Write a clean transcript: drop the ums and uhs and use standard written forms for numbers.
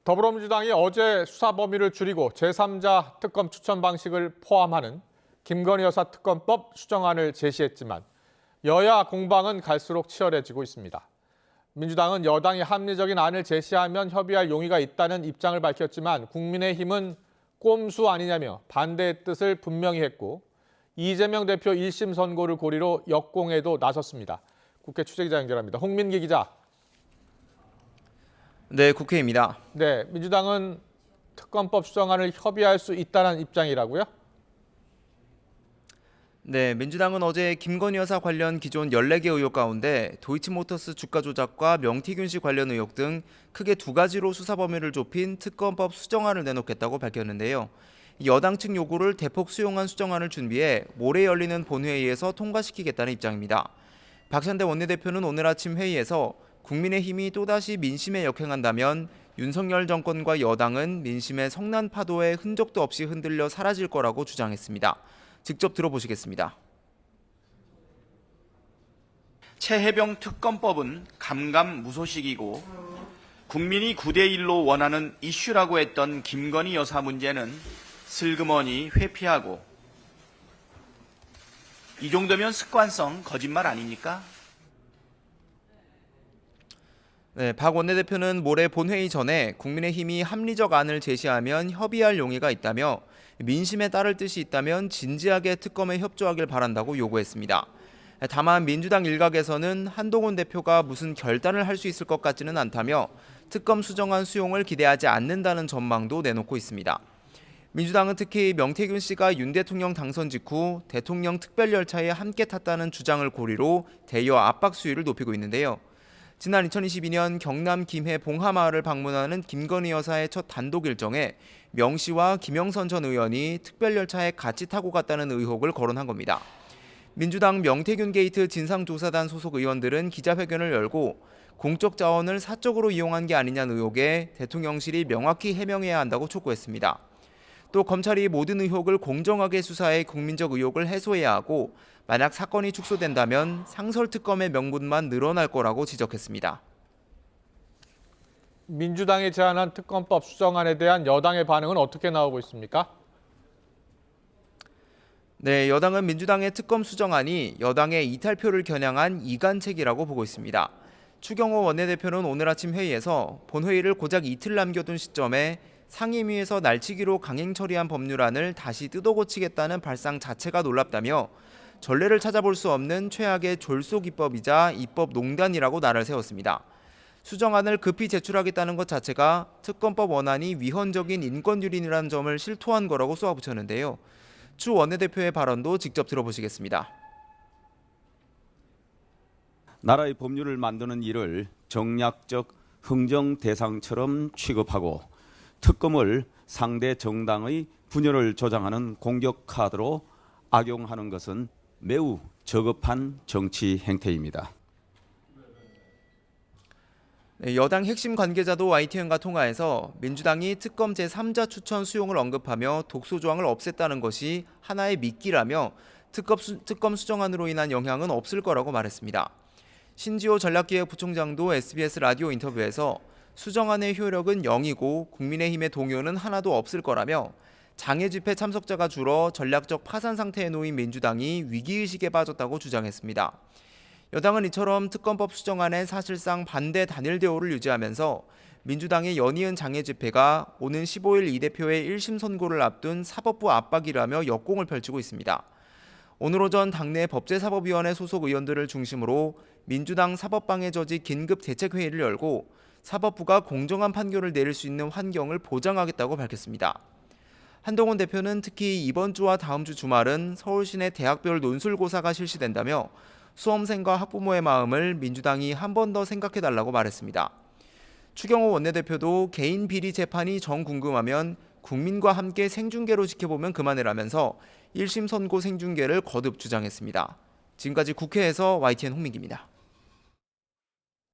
더불어민주당이 어제 수사 범위를 줄이고 제3자 특검 추천 방식을 포함하는 김건희 여사 특검법 수정안을 제시했지만 여야 공방은 갈수록 치열해지고 있습니다. 민주당은 여당이 합리적인 안을 제시하면 협의할 용의가 있다는 입장을 밝혔지만 국민의힘은 꼼수 아니냐며 반대의 뜻을 분명히 했고 이재명 대표 1심 선고를 고리로 역공에도 나섰습니다. 국회 취재기자 연결합니다. 홍민기 기자. 네, 국회입니다. 네, 민주당은 특검법 수정안을 협의할 수 있다는 입장이라고요? 네, 민주당은 어제 김건희 여사 관련 기존 14개 의혹 가운데 도이치모터스 주가 조작과 명태균 씨 관련 의혹 등 크게 두 가지로 수사 범위를 좁힌 특검법 수정안을 내놓겠다고 밝혔는데요. 여당 측 요구를 대폭 수용한 수정안을 준비해 모레 열리는 본회의에서 통과시키겠다는 입장입니다. 박찬대 원내대표는 오늘 아침 회의에서 국민의힘이 또다시 민심에 역행한다면 윤석열 정권과 여당은 민심의 성난 파도에 흔적도 없이 흔들려 사라질 거라고 주장했습니다. 직접 들어보시겠습니다. 최혜병 특검법은 감감무소식이고 국민이 9대1로 원하는 이슈라고 했던 김건희 여사 문제는 슬그머니 회피하고 이 정도면 습관성 거짓말 아닙니까? 네, 박 원내대표는 모레 본회의 전에 국민의힘이 합리적 안을 제시하면 협의할 용의가 있다며 민심에 따를 뜻이 있다면 진지하게 특검에 협조하길 바란다고 요구했습니다. 다만 민주당 일각에서는 한동훈 대표가 무슨 결단을 할 수 있을 것 같지는 않다며 특검 수정안 수용을 기대하지 않는다는 전망도 내놓고 있습니다. 민주당은 특히 명태균 씨가 윤 대통령 당선 직후 대통령 특별열차에 함께 탔다는 주장을 고리로 대여 압박 수위를 높이고 있는데요. 지난 2022년 경남 김해 봉하마을을 방문하는 김건희 여사의 첫 단독 일정에 명 씨와 김영선 전 의원이 특별열차에 같이 타고 갔다는 의혹을 거론한 겁니다. 민주당 명태균 게이트 진상조사단 소속 의원들은 기자회견을 열고 공적 자원을 사적으로 이용한 게 아니냐는 의혹에 대통령실이 명확히 해명해야 한다고 촉구했습니다. 또 검찰이 모든 의혹을 공정하게 수사해 국민적 의혹을 해소해야 하고 만약 사건이 축소된다면 상설특검의 명분만 늘어날 거라고 지적했습니다. 민주당이 제안한 특검법 수정안에 대한 여당의 반응은 어떻게 나오고 있습니까? 네, 여당은 민주당의 특검 수정안이 여당의 이탈표를 겨냥한 이간책이라고 보고 있습니다. 추경호 원내대표는 오늘 아침 회의에서 본회의를 고작 이틀 남겨둔 시점에 상임위에서 날치기로 강행 처리한 법률안을 다시 뜯어고치겠다는 발상 자체가 놀랍다며 전례를 찾아볼 수 없는 최악의 졸속입법이자 입법농단이라고 날을 세웠습니다. 수정안을 급히 제출하겠다는 것 자체가 특검법 원안이 위헌적인 인권유린이라는 점을 실토한 거라고 쏘아붙였는데요. 추 원내대표의 발언도 직접 들어보시겠습니다. 나라의 법률을 만드는 일을 정략적 흥정 대상처럼 취급하고 특검을 상대 정당의 분열을 조장하는 공격 카드로 악용하는 것은 매우 저급한 정치 행태입니다. 여당 핵심 관계자도 YTN과 통화해서 민주당이 특검 제3자 추천 수용을 언급하며 독소 조항을 없앴다는 것이 하나의 미끼라며 특검 수정안으로 인한 영향은 없을 거라고 말했습니다. 신지호 전략기획부총장도 SBS 라디오 인터뷰에서 수정안의 효력은 0이고 국민의힘의 동요는 하나도 없을 거라며 장애 집회 참석자가 줄어 전략적 파산 상태에 놓인 민주당이 위기의식에 빠졌다고 주장했습니다. 여당은 이처럼 특검법 수정안에 사실상 반대 단일 대우를 유지하면서 민주당의 연이은 장애 집회가 오는 15일 이 대표의 1심 선고를 앞둔 사법부 압박이라며 역공을 펼치고 있습니다. 오늘 오전 당내 법제사법위원회 소속 의원들을 중심으로 민주당 사법방해 저지 긴급 대책회의를 열고 사법부가 공정한 판결을 내릴 수 있는 환경을 보장하겠다고 밝혔습니다. 한동훈 대표는 특히 이번 주와 다음 주 주말은 서울 시내 대학별 논술고사가 실시된다며 수험생과 학부모의 마음을 민주당이 한 번 더 생각해달라고 말했습니다. 추경호 원내대표도 개인 비리 재판이 정 궁금하면 국민과 함께 생중계로 지켜보면 그만해라면서 1심 선고 생중계를 거듭 주장했습니다. 지금까지 국회에서 YTN 홍민기입니다.